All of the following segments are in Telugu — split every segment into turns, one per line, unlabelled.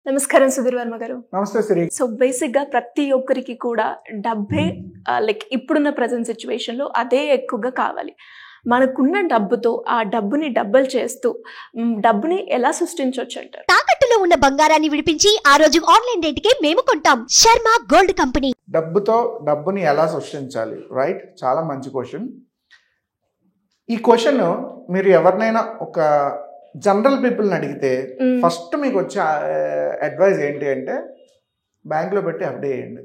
నమస్కారం సుధీర్ వర్మ గారు.
నమస్తే శ్రీ.
సో బేసిక్ గా ప్రతి ఒక్కరికి కూడా డబ్బే లైక్ ఇప్పుడున్న ప్రజెంట్ సిచ్యువేషన్ లో అదే ఎక్కువగా కావాలి. మనకున్న డబ్బుతో ఆ డబ్బుని డబ్బులు చేస్తూ డబ్బుని ఎలా సృష్టించవచ్చు అంటారు?
తాకట్టులో ఉన్న బంగారాన్ని విడిపించి ఆ రోజు ఆన్లైన్ రేటుకే మేము కొంటాం. Sharma gold company.
డబ్బుతో డబ్బుని ఎలా సృష్టించాలి, రైట్? చాలా మంచి క్వశ్చన్. ఈ క్వశ్చన్ మీరు ఎవరినైనా ఒక జనరల్ పీపుల్ని అడిగితే ఫస్ట్ మీకు వచ్చే అడ్వైజ్ ఏంటి అంటే బ్యాంక్లో పెట్టి ఎఫ్డీ వేయండి,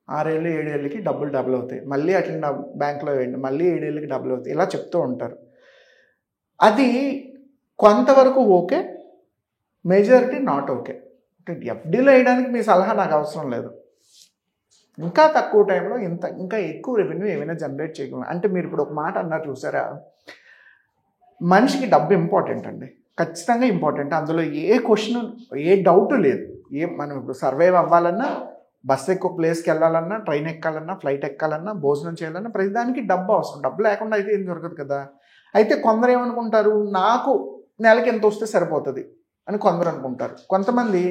6 ఏళ్ళు 7 ఏళ్ళకి డబ్బులు డబుల్ అవుతాయి, మళ్ళీ అట్లా బ్యాంక్లో వేయండి, మళ్ళీ 7 ఏళ్ళకి డబుల్ అవుతాయి, ఇలా చెప్తూ ఉంటారు. అది కొంతవరకు ఓకే, మెజారిటీ నాట్ ఓకే. ఎఫ్డీలో వేయడానికి మీ సలహా నాకు అవసరం లేదు. ఇంకా తక్కువ టైంలో ఇంకా ఎక్కువ రెవెన్యూ ఏమైనా జనరేట్ చేయగలం అంటే మీరు ఇప్పుడు ఒక మాట అన్నారు చూసారా, మనిషికి డబ్బు ఇంపార్టెంట్ అండి, ఖచ్చితంగా ఇంపార్టెంట్. అందులో ఏ క్వశ్చన్ ఏ డౌట్ లేదు. మనం ఇప్పుడు సర్వైవ్ అవ్వాలన్నా, బస్సు ఎక్కువ ప్లేస్కి వెళ్ళాలన్నా, ట్రైన్ ఎక్కాలన్నా, ఫ్లైట్ ఎక్కాలన్నా, భోజనం చేయాలన్నా ప్రతిదానికి డబ్బు అవసరం. డబ్బు లేకుండా అయితే ఏం దొరకదు కదా. అయితే కొందరు ఏమనుకుంటారు, నాకు నెలకి ఎంత వస్తే సరిపోతుంది అని కొందరు అనుకుంటారు. కొంతమంది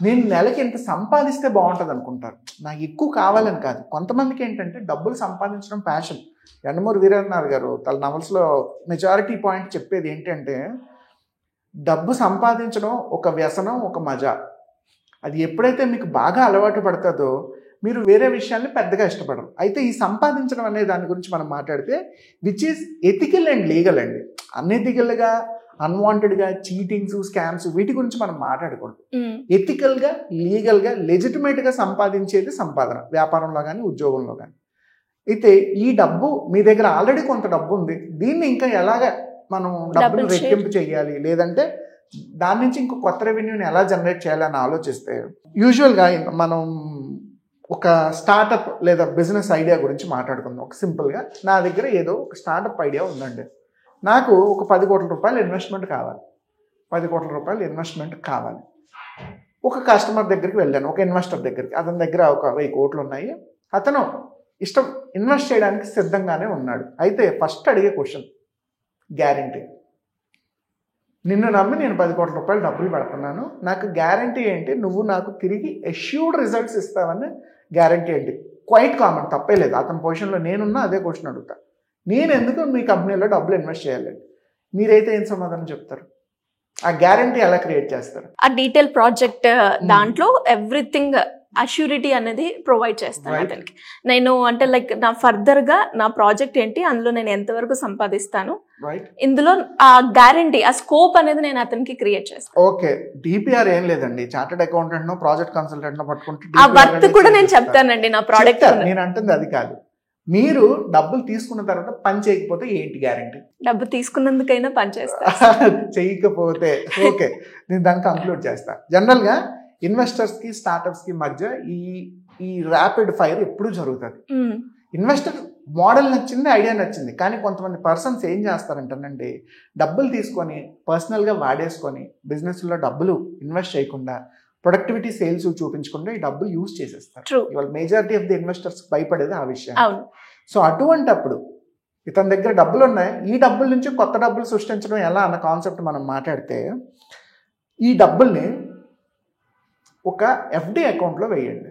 నేను నెలకి ఎంత సంపాదిస్తే బాగుంటుంది అనుకుంటారు. నాకు ఎక్కువ కావాలని కాదు. కొంతమందికి ఏంటంటే డబ్బులు సంపాదించడం ప్యాషన్. యండమూరి వీరేంద్రనాథ్ గారు తన నవల్స్లో మెజారిటీ పాయింట్ చెప్పేది ఏంటంటే డబ్బు సంపాదించడం ఒక వ్యసనం, ఒక మజా. అది ఎప్పుడైతే మీకు బాగా అలవాటు పడుతుందో మీరు వేరే విషయాల్ని పెద్దగా ఇష్టపడరు. అయితే ఈ సంపాదించడం అనే దాని గురించి మనం మాట్లాడితే which is ethical and legal అండి. అన్ఎథికల్గా, అన్వాంటెడ్గా, చీటింగ్స్, స్కామ్స్ వీటి గురించి మనం మాట్లాడకూడదు. ఎథికల్గా, లీగల్గా, లెజిటిమేట్గా సంపాదించేది సంపాదన, వ్యాపారంలో కానీ ఉద్యోగంలో కానీ. అయితే ఈ డబ్బు మీ దగ్గర ఆల్రెడీ కొంత డబ్బు ఉంది, దీన్ని ఇంకా ఎలాగ మనం డబ్బులు రెట్టింపు చేయాలి, లేదంటే దాని నుంచి ఇంకో కొత్త రెవెన్యూని ఎలా జనరేట్ చేయాలని ఆలోచిస్తే యూజువల్గా మనం ఒక స్టార్టప్ లేదా బిజినెస్ ఐడియా గురించి మాట్లాడుకుందాం. ఒక సింపుల్గా నా దగ్గర ఏదో ఒక స్టార్టప్ ఐడియా ఉందండి, నాకు ఒక 10 కోట్ల రూపాయలు ఇన్వెస్ట్మెంట్ కావాలి. 10 కోట్ల రూపాయలు ఇన్వెస్ట్మెంట్ కావాలి. ఒక కస్టమర్ దగ్గరికి వెళ్ళాను, ఒక ఇన్వెస్టర్ దగ్గరికి. అతని దగ్గర ఒక 1000 కోట్లు ఉన్నాయి. అతను ఇన్వెస్ట్ చేయడానికి సిద్ధంగానే ఉన్నాడు. అయితే ఫస్ట్ అడిగే క్వశ్చన్ గ్యారంటీ. నిన్ను నమ్మి నేను 10 కోట్ల రూపాయలు డబ్బులు పెడుతున్నాను, నాకు గ్యారంటీ ఏంటి, నువ్వు నాకు తిరిగి అష్యూర్డ్ రిజల్ట్స్ ఇస్తావని గ్యారంటీ ఏంటి? క్వైట్ కామన్, తప్పే లేదు. అతని పొజిషన్లో నేనున్నా అదే క్వశ్చన్ అడుగుతా. నేను ఎందుకు మీ కంపెనీలో డబ్బులు ఇన్వెస్ట్ చేయాలండి? మీరైతే ఏం సమాధానం చెప్తారు? ఆ గ్యారంటీ ఎలా క్రియేట్ చేస్తారు?
ఆ డీటెయిల్ ప్రాజెక్ట్ దాంట్లో ఎవ్రీథింగ్ అష్యూరిటీ అనేది ప్రొవైడ్ చేస్తాను అతనికి. నేను అంటే లైక్ నా ఫర్దర్ గా నా ప్రాజెక్ట్ ఏంటి, అందులో నేను ఎంతవరకు సంపాదిస్తాను, ఇందులో ఆ గ్యారంటీ, ఆ స్కోప్ అనేది నేను అతనికి క్రియేట్ చేస్తాను.
ఓకే, డిపిఆర్ ఏం లేదండి. చార్టెడ్ అకౌంటెంట్ నో ప్రాజెక్ట్ కన్సల్టెంట్ నో పట్టుకుంటే
ఆ వర్త్ కూడా నేను చెప్తానండి. నా ప్రోడక్ట్
నేను అంటుంది అది కాదు. మీరు డబ్బులు తీసుకున్న తర్వాత పని చేయకపోతే ఏంటి గ్యారంటీ?
డబ్బు తీసుకున్నందుకైనా పని చేస్తా.
చేయకపోతే ఓకే, నేను దాన్ని కంక్లూడ్ చేస్తా. జనరల్గా ఇన్వెస్టర్స్కి స్టార్టప్స్కి మధ్య ఈ ర్యాపిడ్ ఫైర్ ఎప్పుడు జరుగుతుంది. ఇన్వెస్టర్ మోడల్ నచ్చింది, ఐడియా నచ్చింది, కానీ కొంతమంది పర్సన్స్ ఏం చేస్తారంటేనండి, డబ్బులు తీసుకొని పర్సనల్గా వాడేసుకొని బిజినెస్లో డబ్బులు ఇన్వెస్ట్ చేయకుండా, ప్రొడక్టివిటీ సేల్స్ చూపించకుండా ఈ డబ్బులు యూజ్ చేసేస్తారు. ఇవాళ మెజారిటీ ఆఫ్ ది ఇన్వెస్టర్స్ భయపడేది ఆ విషయం. సో అటువంటప్పుడు ఇతని దగ్గర డబ్బులు ఉన్నాయి, ఈ డబ్బుల నుంచి కొత్త డబ్బులు సృష్టించడం ఎలా అన్న కాన్సెప్ట్ మనం మాట్లాడితే, ఈ డబ్బుల్ని ఒక ఎఫ్డి అకౌంట్లో వేయండి.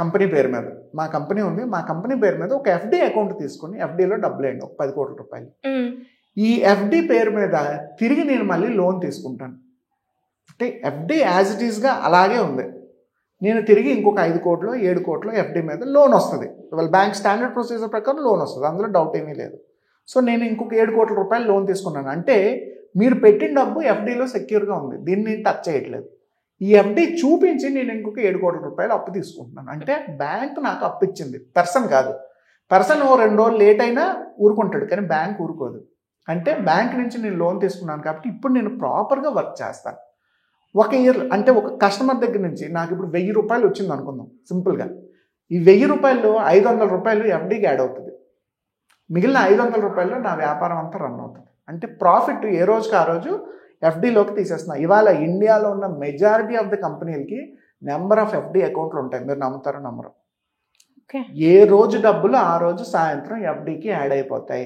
కంపెనీ పేరు మీద, మా కంపెనీ ఉంది, మా కంపెనీ పేరు మీద ఒక ఎఫ్డి అకౌంట్ తీసుకుని ఎఫ్డీలో డబ్బులు వేయండి, ఒక 10 కోట్ల రూపాయలు. ఈ ఎఫ్డి పేరు మీద తిరిగి నేను మళ్ళీ లోన్ తీసుకుంటాను. అంటే ఎఫ్డి యాజ్ ఇట్ ఈస్గా అలాగే ఉంది, నేను తిరిగి ఇంకొక 5 కోట్లు 7 కోట్లు ఎఫ్డి మీద లోన్ వస్తుంది. వాళ్ళ బ్యాంక్ స్టాండర్డ్ ప్రొసీజర్ ప్రకారం లోన్ వస్తుంది, అందులో డౌట్ ఏమీ లేదు. సో నేను ఇంకొక 7 కోట్ల రూపాయలు లోన్ తీసుకున్నాను అంటే మీరు పెట్టిన డబ్బు ఎఫ్డీలో సెక్యూర్గా ఉంది, దీన్ని నేను టచ్ చేయట్లేదు. ఈ ఎఫ్డి చూపించి నేను ఇంకొక 7 కోట్ల రూపాయలు అప్పు తీసుకుంటున్నాను. అంటే బ్యాంక్ నాకు అప్పు ఇచ్చింది, పర్సన్ కాదు. పర్సన్ 2 రోజులు లేట్ అయినా ఊరుకుంటాడు, కానీ బ్యాంక్ ఊరుకోదు. అంటే బ్యాంక్ నుంచి నేను లోన్ తీసుకున్నాను కాబట్టి ఇప్పుడు నేను ప్రాపర్గా వర్క్ చేస్తాను. 1 ఇయర్ అంటే ఒక కస్టమర్ దగ్గర నుంచి నాకు ఇప్పుడు 1000 రూపాయలు వచ్చింది అనుకుందాం సింపుల్గా. ఈ 1000 రూపాయలు 500 రూపాయలు ఎఫ్డీకి యాడ్ అవుతుంది, మిగిలిన 500 రూపాయలు నా వ్యాపారం అంతా రన్ అవుతుంది. అంటే ప్రాఫిట్ ఏ రోజుకి ఆ రోజు ఎఫ్డీలోకి తీసేస్తున్నా. ఇవాళ ఇండియాలో ఉన్న మెజారిటీ ఆఫ్ ద కంపెనీలకి నెంబర్ ఆఫ్ ఎఫ్డీ అకౌంట్లు ఉంటాయి. మీరు నమ్ముతారో నమ్మరు, ఏ రోజు డబ్బులు ఆ రోజు సాయంత్రం ఎఫ్డీకి యాడ్ అయిపోతాయి.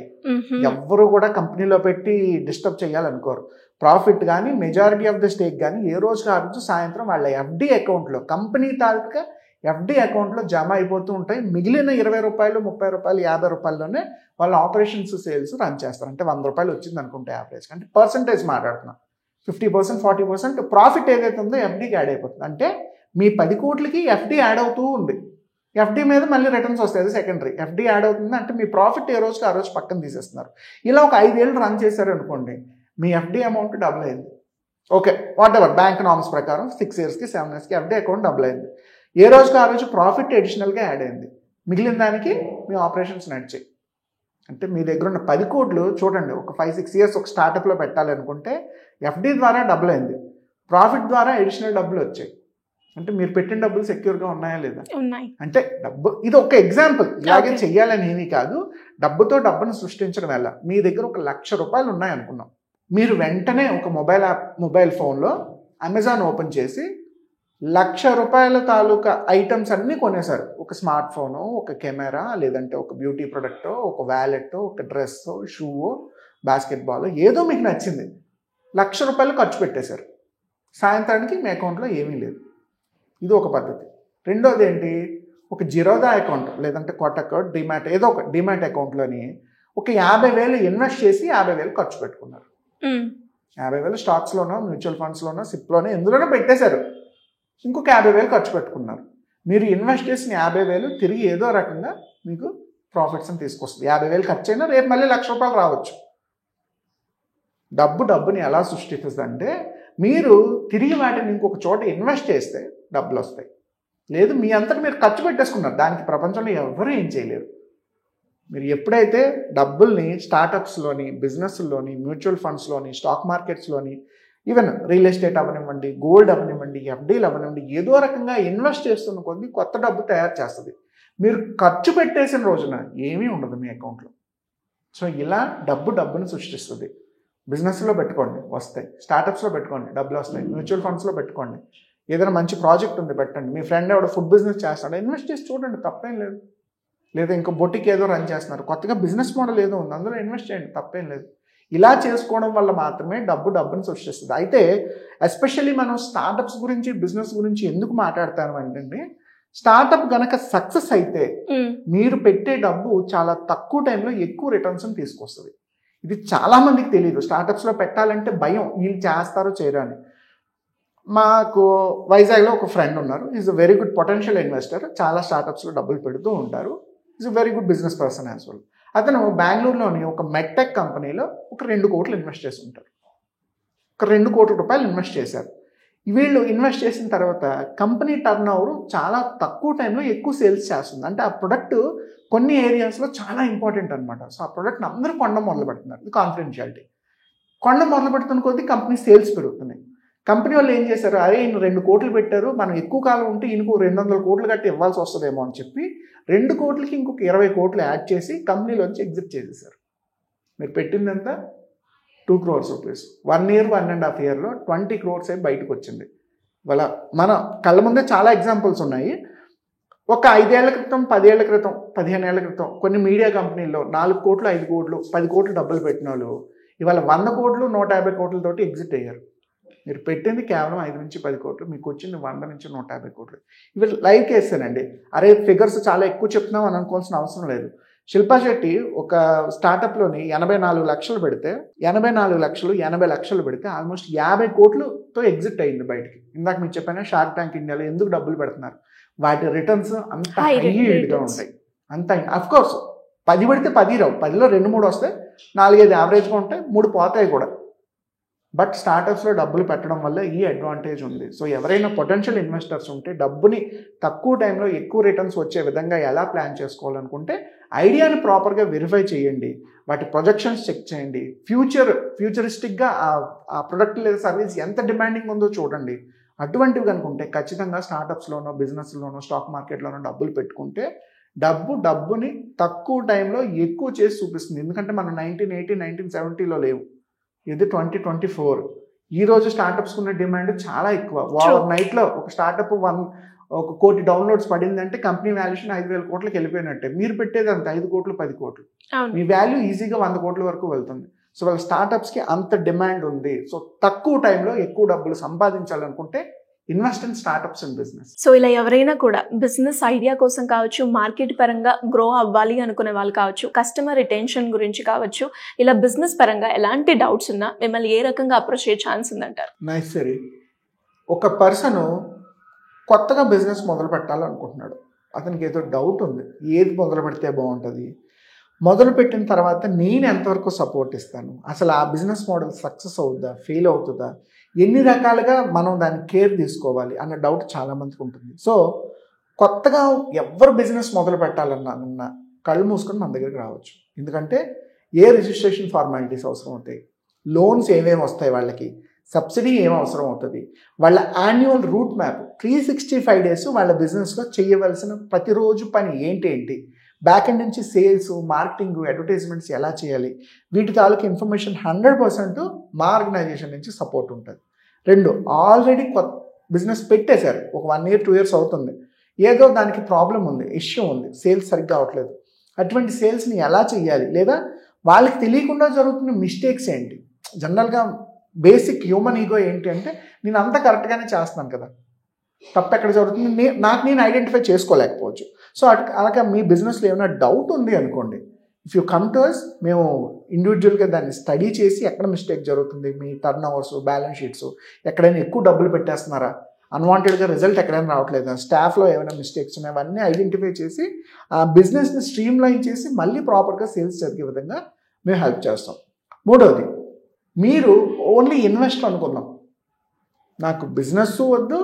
ఎవ్వరు కూడా కంపెనీలో పెట్టి డిస్టర్బ్ చేయాలనుకోరు. ప్రాఫిట్ కానీ మెజారిటీ ఆఫ్ ద స్టేక్ కానీ ఏ రోజుకి ఆ రోజు సాయంత్రం వాళ్ళ ఎఫ్డీ అకౌంట్లో, కంపెనీ తాలూకా ఎఫ్డీ అకౌంట్లో జమ అయిపోతూ ఉంటాయి. మిగిలిన 20 రూపాయలు, 30 రూపాయలు, 50 రూపాయల్లోనే వాళ్ళ ఆపరేషన్స్ సేల్స్ రన్ చేస్తారు. అంటే 100 రూపాయలు వచ్చింది అనుకుంటే యావరేజ్, అంటే పర్సంటేజ్ మాట్లాడుతున్నాం. 50%, 40% ప్రాఫిట్ ఏదైతే ఉందో ఎఫ్డీకి యాడ్ అయిపోతుంది. అంటే మీ 10 కోట్లకి ఎఫ్డీ యాడ్ అవుతూ ఉంది. ఎఫ్డీ మీద మళ్ళీ రిటర్న్స్ వస్తాయి, అది సెకండరీ. ఎఫ్డీ యాడ్ అవుతుంది అంటే మీ ప్రాఫిట్ ఏ రోజుకి ఆ రోజు పక్కన తీసేస్తున్నారు. ఇలా ఒక 5 ఏళ్ళు రన్ చేశారు అనుకోండి, మీ ఎఫ్డీ అమౌంట్ డబుల్ అయింది. Okay, what ever bank norms ప్రకారం 6 ఇయర్స్కి 7 ఇయర్స్కి ఎఫ్డీ అకౌంట్ డబుల్ అయింది. ఏ రోజుకి ఆ రోజు ప్రాఫిట్ అడిషనల్గా యాడ్ అయింది. మిగిలిన దానికి మీ ఆపరేషన్స్ నడిచాయి. అంటే మీ దగ్గర ఉన్న 10 కోట్లు చూడండి, ఒక 5-6 ఇయర్స్ ఒక స్టార్టప్లో పెట్టాలి అనుకుంటే ఎఫ్డీ ద్వారా డబుల్ అయింది, ప్రాఫిట్ ద్వారా అడిషనల్ డబ్బులు వచ్చాయి. అంటే మీరు పెట్టిన డబ్బులు సెక్యూర్గా ఉన్నాయా లేదా? అంటే డబ్బు, ఇది ఒక ఎగ్జాంపుల్. ఇలాగే చెయ్యాలని ఏమీ కాదు. డబ్బుతో డబ్బును సృష్టించడం ఎలా. మీ దగ్గర ఒక 1,00,000 రూపాయలు ఉన్నాయనుకున్నాం. మీరు వెంటనే ఒక మొబైల్ ఫోన్లో అమెజాన్ ఓపెన్ చేసి 1,00,000 రూపాయల తాలూకా ఐటమ్స్ అన్నీ కొనేశారు. ఒక స్మార్ట్ ఫోను, ఒక కెమెరా, లేదంటే ఒక బ్యూటీ ప్రొడక్టో, ఒక వ్యాలెట్, ఒక డ్రెస్సో, షూవో, బాస్కెట్బాల్, ఏదో మీకు నచ్చింది. 1,00,000 రూపాయలు ఖర్చు పెట్టేశారు. సాయంత్రానికి మీ అకౌంట్లో ఏమీ లేదు. ఇది ఒక పద్ధతి. రెండోది ఏంటి, ఒక జిరోదా అకౌంట్ లేదంటే కోటక్, డిమాట్, ఏదో ఒక డిమాట్ అకౌంట్లోని ఒక 50,000 ఇన్వెస్ట్ చేసి 50,000 ఖర్చు పెట్టుకున్నారు. 50,000 స్టాక్స్లోనో, మ్యూచువల్ ఫండ్స్లోనో, సిప్లోనో, ఎందులోనో పెట్టేశారు. ఇంకొక 50,000 ఖర్చు పెట్టుకున్నారు. మీరు ఇన్వెస్ట్ చేసిన 50,000 తిరిగి ఏదో రకంగా మీకు ప్రాఫిట్స్ని తీసుకొస్తుంది. 50,000 ఖర్చు అయినా రేపు మళ్ళీ 1,00,000 రూపాయలు రావచ్చు. డబ్బుని ఎలా సృష్టిస్తుంది అంటే, మీరు తిరిగి వాటిని ఇంకొక చోట ఇన్వెస్ట్ చేస్తే డబ్బులు వస్తాయి. లేదు మీ అంతటా మీరు ఖర్చు పెట్టేసుకున్నారు, దానికి ప్రపంచంలో ఎవరు ఏం చేయలేరు. మీరు ఎప్పుడైతే డబ్బుల్ని స్టార్టప్స్లోని, బిజినెస్లోని, మ్యూచువల్ ఫండ్స్లోని, స్టాక్ మార్కెట్స్లోని, ఈవెన్ రియల్ ఎస్టేట్ అవనివ్వండి, గోల్డ్ అవనివ్వండి, ఎఫ్డీలు అవనివ్వండి, ఏదో రకంగా ఇన్వెస్ట్ చేస్తున్న కొద్దీ కొత్త డబ్బు తయారు చేస్తుంది. మీరు ఖర్చు పెట్టేసిన రోజున ఏమీ ఉండదు మీ అకౌంట్లో. సో ఇలా డబ్బుని సృష్టిస్తుంది. బిజినెస్లో పెట్టుకోండి, వస్తాయి. స్టార్టప్స్లో పెట్టుకోండి, డబ్బులు వస్తాయి. మ్యూచువల్ ఫండ్స్లో పెట్టుకోండి. ఏదైనా మంచి ప్రాజెక్ట్ ఉంది పెట్టండి. మీ ఫ్రెండ్ ఎవడో ఫుడ్ బిజినెస్ చేస్తాడు, ఇన్వెస్ట్ చేసి చూడండి, తప్పేం లేదు. లేదా ఇంకో బొటిక్ ఏదో రన్ చేస్తున్నారు, కొత్తగా బిజినెస్ మోడల్ ఏదో ఉంది, అందులో ఇన్వెస్ట్ చేయండి, తప్పేం లేదు. ఇలా చేసుకోవడం వల్ల మాత్రమే డబ్బుని సృష్టిస్తుంది. అయితే ఎస్పెషల్లీ మనం స్టార్టప్స్ గురించి, బిజినెస్ గురించి ఎందుకు మాట్లాడతాను అంటే, స్టార్టప్ గనక సక్సెస్ అయితే మీరు పెట్టే డబ్బు చాలా తక్కువ టైంలో ఎక్కువ రిటర్న్స్ని తీసుకొస్తుంది. ఇది చాలామందికి తెలియదు. స్టార్టప్స్లో పెట్టాలంటే భయం, వీళ్ళు చేస్తారో చేయరు అని. మాకు వైజాగ్లో ఒక ఫ్రెండ్ ఉన్నారు. Is a very good potential investor. చాలా స్టార్టప్స్లో డబ్బులు పెడుతూ ఉంటారు. Is a very good business person as well. అతను బెంగళూరులోని ఒక మెడ్టెక్ కంపెనీలో ఒక 2 కోట్లు ఇన్వెస్ట్ చేసి ఉంటారు. ఒక 2 కోట్ల రూపాయలు ఇన్వెస్ట్ చేశారు. వీళ్ళు ఇన్వెస్ట్ చేసిన తర్వాత కంపెనీ టర్న్ ఓవర్ చాలా తక్కువ టైంలో ఎక్కువ సేల్స్ చేస్తుంది. అంటే ఆ ప్రొడక్ట్ కొన్ని ఏరియాస్లో చాలా ఇంపార్టెంట్ అనమాట. సో ఆ ప్రొడక్ట్ని అందరూ కొనడం మొదలు పెడుతున్నారు. ఇది కాన్ఫిడెన్షియాలిటీ. కొనడం మొదలు పెడుతున్న కొద్దీ కంపెనీ సేల్స్ పెరుగుతున్నాయి. కంపెనీ వాళ్ళు ఏం చేశారు, అరే ఈయన 2 కోట్లు పెట్టారు, మనం ఎక్కువ కాలం ఉంటే ఈయనకు 200 కోట్లు కట్టి ఇవ్వాల్సి వస్తుందేమో అని చెప్పి 2 కోట్లకి ఇంకొక 20 కోట్లు యాడ్ చేసి కంపెనీలోంచి ఎగ్జిట్ చేసేసారు. మీరు పెట్టిందంతా 2 crores రూపీస్. 1 year, 1.5 yearలో 20 crores అయి బయటకు వచ్చింది. వాళ్ళ మన కళ్ళ ముందే చాలా ఎగ్జాంపుల్స్ ఉన్నాయి. ఒక 5 ఏళ్ల క్రితం, 10 ఏళ్ల క్రితం, 15 ఏళ్ల క్రితం కొన్ని మీడియా కంపెనీల్లో 4 కోట్లు, 5 కోట్లు, 10 కోట్లు డబ్బులు పెట్టిన వాళ్ళు ఇవాళ 100 కోట్లు, 150 కోట్లతోటి ఎగ్జిట్ అయ్యారు. మీరు పెట్టింది కేవలం 5 నుంచి 10 కోట్లు, మీకు వచ్చింది 100 నుంచి 150 కోట్లు. ఇవి లైవ్ కేసేనండి. అరే ఫిగర్స్ చాలా ఎక్కువ చెప్తున్నాం అని అనుకోవాల్సిన అవసరం లేదు. శిల్పా శెట్టి ఒక స్టార్టప్లోని 84 లక్షలు పెడితే 84 లక్షలు 80 లక్షలు పెడితే ఆల్మోస్ట్ 50 కోట్లతో ఎగ్జిట్ అయ్యింది బయటికి. ఇందాక మీకు చెప్పాను షార్క్ ట్యాంక్ ఇండియాలో ఎందుకు డబ్బులు పెడుతున్నారు, వాటి రిటర్న్స్ అంత హైగా ఉంటాయి. అంత అఫ్కోర్స్ 10 పెడితే 10 రావు, 10లో 2-3 వస్తాయి, 4-5 యావరేజ్గా ఉంటాయి, 3 పోతాయి కూడా. బట్ స్టార్టప్స్లో డబ్బులు పెట్టడం వల్ల ఈ అడ్వాంటేజ్ ఉంది. సో ఎవరైనా పొటెన్షియల్ ఇన్వెస్టర్స్ ఉంటే డబ్బుని తక్కువ టైంలో ఎక్కువ రిటర్న్స్ వచ్చే విధంగా ఎలా ప్లాన్ చేసుకోవాలనుకుంటే ఐడియాని ప్రాపర్గా వెరిఫై చేయండి, వాటి ప్రొజెక్షన్స్ చెక్ చేయండి, ఫ్యూచరిస్టిక్గా ఆ ప్రొడక్ట్ లేదా సర్వీస్ ఎంత డిమాండింగ్ ఉందో చూడండి. అటువంటివి కనుకుంటే ఖచ్చితంగా స్టార్టప్స్లోనో, బిజినెస్లోనో, స్టాక్ మార్కెట్లోనో డబ్బులు పెట్టుకుంటే డబ్బుని తక్కువ టైంలో ఎక్కువ చేసి చూపిస్తుంది. ఎందుకంటే మనం 1980, 1970లో లేవు, ఇది 2024. ఈరోజు స్టార్టప్స్ ఉన్న డిమాండ్ చాలా ఎక్కువ. ఓవర్ నైట్లో ఒక స్టార్టప్ 1 కోటి డౌన్లోడ్స్ పడిందంటే కంపెనీ వాల్యుయేషన్ 5,000 కోట్లకి వెళ్ళిపోయినట్టే. మీరు పెట్టేది అంత 5 కోట్లు 10 కోట్లు, మీ వాల్యూ ఈజీగా 100 కోట్ల వరకు వెళ్తుంది. సో వాళ్ళ స్టార్టప్స్కి అంత డిమాండ్ ఉంది. సో తక్కువ టైంలో ఎక్కువ డబ్బులు సంపాదించాలనుకుంటే invest in startups and business.
So ఇలా ఎవరైనా కూడా బిజినెస్ ఐడియా కోసం కావచ్చు, మార్కెట్ పరంగా గ్రో అవ్వాలి అనుకునే వాళ్ళు కావచ్చు, కస్టమర్ రిటెన్షన్ గురించి కావచ్చు, ఇలా బిజినెస్ పరంగా ఎలాంటి డౌట్స్ ఉన్నా మిమ్మల్ని ఏ రకంగా అప్రోచ్ అయ్యే ఛాన్స్ ఉందంటారు?
నైస్ సరే. ఒక పర్సన్ కొత్తగా బిజినెస్ మొదలు పెట్టాలనుకుంటున్నాడు, అతనికి ఏదో డౌట్ ఉంది, ఏది మొదలు పెడితే బాగుంటుంది, మొదలు పెట్టిన తర్వాత నేను ఎంతవరకు సపోర్ట్ ఇస్తాను, అసలు ఆ బిజినెస్ మోడల్ సక్సెస్ అవుతుందా ఫెయిల్ అవుతుందా, ఎన్ని రకాలుగా మనం దాన్ని కేర్ తీసుకోవాలి అన్న డౌట్ చాలామందికి ఉంటుంది. సో కొత్తగా ఎవరు బిజినెస్ మొదలు పెట్టాలన్నా కళ్ళు మూసుకొని మన దగ్గరికి రావచ్చు. ఎందుకంటే ఏ రిజిస్ట్రేషన్ ఫార్మాలిటీస్ అవసరం అవుతాయి, లోన్స్ ఏమేమి వస్తాయి, వాళ్ళకి సబ్సిడీ ఏం అవసరం అవుతుంది, వాళ్ళ యాన్యువల్ రూట్ మ్యాప్ 365 డేస్ వాళ్ళ బిజినెస్లో చేయవలసిన ప్రతిరోజు పని ఏంటి, బ్యాక్ ఎండ్ నుంచి సేల్స్, మార్కెటింగ్, అడ్వర్టైజ్మెంట్స్ ఎలా చేయాలి, వీటి తాలూకు ఇన్ఫర్మేషన్ 100% మా ఆర్గనైజేషన్ నుంచి సపోర్ట్ ఉంటుంది. 2, ఆల్రెడీ కొత్త బిజినెస్ పెట్టేశారు, ఒక 1 year 2 years అవుతుంది, ఏదో దానికి ప్రాబ్లం ఉంది, ఇష్యూ ఉంది, సేల్స్ సరిగ్గా అవ్వట్లేదు, అటువంటి సేల్స్ని ఎలా చేయాలి, లేదా వాళ్ళకి తెలియకుండా జరుగుతున్న మిస్టేక్స్ ఏంటి. జనరల్గా బేసిక్ హ్యూమన్ ఈగో ఏంటి అంటే నేను అంతా కరెక్ట్గానే చేస్తున్నాను కదా, తప్పు ఎక్కడ జరుగుతుంది నాకు నేను ఐడెంటిఫై చేసుకోలేకపోవచ్చు. సో అలాగే మీ బిజినెస్లో ఏమైనా డౌట్ ఉంది అనుకోండి, if you come to us, మేము ఇండివిజువల్గా దాన్ని స్టడీ చేసి ఎక్కడ మిస్టేక్ జరుగుతుంది, మీ టర్న్ ఓవర్స్, బ్యాలెన్స్ షీట్స్ ఎక్కడైనా ఎక్కువ డబ్బులు పెట్టేస్తున్నారా, అన్వాంటెడ్గా రిజల్ట్ ఎక్కడైనా రావట్లేదా, స్టాఫ్లో ఏమైనా మిస్టేక్స్ ఉన్నాయి, అవన్నీ ఐడెంటిఫై చేసి ఆ బిజినెస్ని స్ట్రీమ్ లైన్ చేసి మళ్ళీ ప్రాపర్గా సేల్స్ జరిగే విధంగా మేము హెల్ప్ చేస్తాం. 3వది, మీరు ఓన్లీ ఇన్వెస్ట్ అనుకుందాం, నాకు బిజినెస్ వద్దు,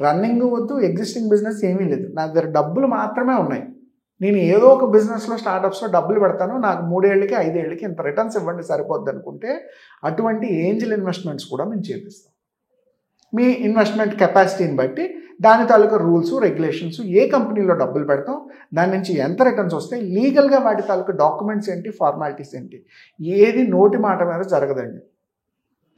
రన్నింగ్ వద్దు, ఎగ్జిస్టింగ్ బిజినెస్ ఏమీ లేదు, నా దగ్గర డబ్బులు మాత్రమే ఉన్నాయి, నేను ఏదో ఒక బిజినెస్లో స్టార్టప్స్లో డబ్బులు పెడతాను, నాకు 3 ఏళ్ళకి 5 ఏళ్ళకి ఇంత రిటర్న్స్ ఇవ్వండి సరిపోద్ది అనుకుంటే అటువంటి ఏంజల్ ఇన్వెస్ట్మెంట్స్ కూడా మేము చేపిస్తాం. మీ ఇన్వెస్ట్మెంట్ కెపాసిటీని బట్టి దాని తాలూకా రూల్స్, రెగ్యులేషన్స్, ఏ కంపెనీలో డబ్బులు పెడతాం, దాని నుంచి ఎంత రిటర్న్స్ వస్తాయి, లీగల్గా వాటి తాలూకా డాక్యుమెంట్స్ ఏంటి, ఫార్మాలిటీస్ ఏంటి, ఏది నోటి మాట మీద జరగదండి.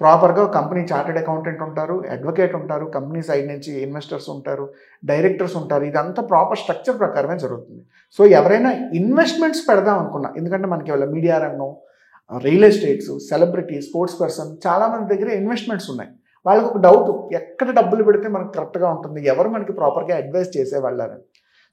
ప్రాపర్గా కంపెనీ చార్టెడ్ అకౌంటెంట్ ఉంటారు, అడ్వకేట్ ఉంటారు, కంపెనీ సైడ్ నుంచి ఇన్వెస్టర్స్ ఉంటారు, డైరెక్టర్స్ ఉంటారు, ఇదంతా ప్రాపర్ స్ట్రక్చర్ ప్రకారమే జరుగుతుంది. సో ఎవరైనా ఇన్వెస్ట్మెంట్స్ పెడదాం అనుకున్నా, ఎందుకంటే మనకి వాళ్ళ మీడియా రంగం, real estates, celebrity, sports person చాలామంది దగ్గర ఇన్వెస్ట్మెంట్స్ ఉన్నాయి, వాళ్ళకి ఒక డౌట్, ఎక్కడ డబ్బులు పెడితే మనకు కరెక్ట్గా ఉంటుంది, ఎవరు మనకి ప్రాపర్గా అడ్వైస్ చేసేవాళ్ళని.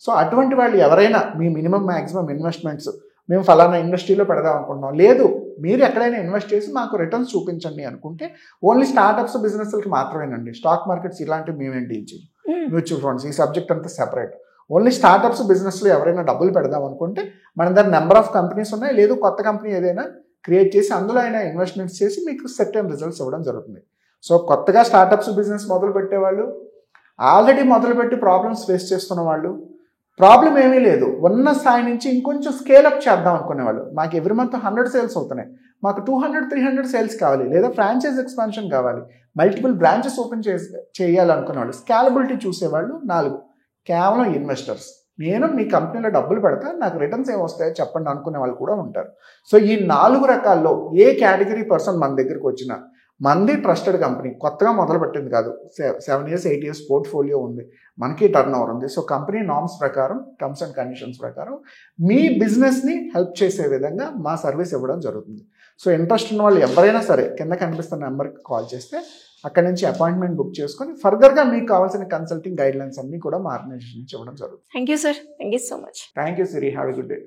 సో అటువంటి వాళ్ళు ఎవరైనా మీ మినిమం మ్యాక్సిమం ఇన్వెస్ట్మెంట్స్ మేము ఫలానా ఇండస్ట్రీలో పెడదాం అనుకుంటున్నాం, లేదు మీరు ఎక్కడైనా ఇన్వెస్ట్ చేసి మాకు రిటర్న్స్ చూపించండి అనుకుంటే ఓన్లీ స్టార్టప్స్ బిజినెస్లకి మాత్రమేనండి. స్టాక్ మార్కెట్స్ ఇలాంటివి మేమేం డీల్ చేయం, మ్యూచువల్ ఫండ్స్, ఈ సబ్జెక్ట్ అంతా సెపరేట్. ఓన్లీ స్టార్టప్స్ బిజినెస్లో ఎవరైనా డబ్బులు పెడదాం అనుకుంటే మన దగ్గర నెంబర్ ఆఫ్ కంపెనీస్ ఉన్నాయి, లేదు కొత్త కంపెనీ ఏదైనా క్రియేట్ చేసి అందులో అయినా ఇన్వెస్ట్మెంట్స్ చేసి మీకు సర్టెన్ రిజల్ట్స్ ఇవ్వడం జరుగుతుంది. సో కొత్తగా స్టార్టప్స్ బిజినెస్ మొదలు పెట్టేవాళ్ళు, ఆల్రెడీ మొదలుపెట్టి ప్రాబ్లమ్స్ ఫేస్ చేస్తున్న వాళ్ళు, ప్రాబ్లం ఏమీ లేదు, ఉన్న స్థాయి నుంచి ఇంకొంచెం స్కేలప్ చేద్దాం అనుకునేవాళ్ళు, మాకు ఎవ్రీ మంత్ 100 సేల్స్ అవుతున్నాయి, మాకు 200-300 సేల్స్ కావాలి, లేదా ఫ్రాంచైజ్ ఎక్స్పాన్షన్ కావాలి, మల్టిపుల్ బ్రాంచెస్ ఓపెన్ చేయాలనుకునేవాళ్ళు, స్కాలబిలిటీ చూసేవాళ్ళు. 4, కేవలం ఇన్వెస్టర్స్, నేను మీ కంపెనీలో డబ్బులు పెడతా, నాకు రిటర్న్స్ ఏమి వస్తాయో చెప్పండి అనుకునే వాళ్ళు కూడా ఉంటారు. సో ఈ 4 రకాల్లో ఏ కేటగిరీ పర్సన్ మన దగ్గరికి వచ్చినా, మంది ట్రస్టెడ్ కంపెనీ, కొత్తగా మొదలుపెట్టింది కాదు, 7 years 8 years పోర్ట్ఫోలియో ఉంది, మనకి టర్న్ ఓవర్ ఉంది. సో కంపెనీ నార్మ్స్ ప్రకారం, టర్మ్స్ అండ్ కండిషన్స్ ప్రకారం మీ బిజినెస్ని హెల్ప్ చేసే విధంగా మా సర్వీస్ ఇవ్వడం జరుగుతుంది. సో ఇంట్రెస్ట్ ఉన్న వాళ్ళు ఎవరైనా సరే కింద కనిపిస్తున్న నెంబర్కి కాల్ చేస్తే అక్కడ నుంచి అపాయింట్మెంట్ బుక్ చేసుకొని ఫర్దర్గా మీకు కావాల్సిన కన్సల్టింగ్ గైడ్లైన్స్ అన్నీ కూడా మా ఆర్గనైజేషన్ నుంచి ఇవ్వడం జరుగుతుంది.
Thank you sir, thank you so much.
Thank you Siri, have a good day.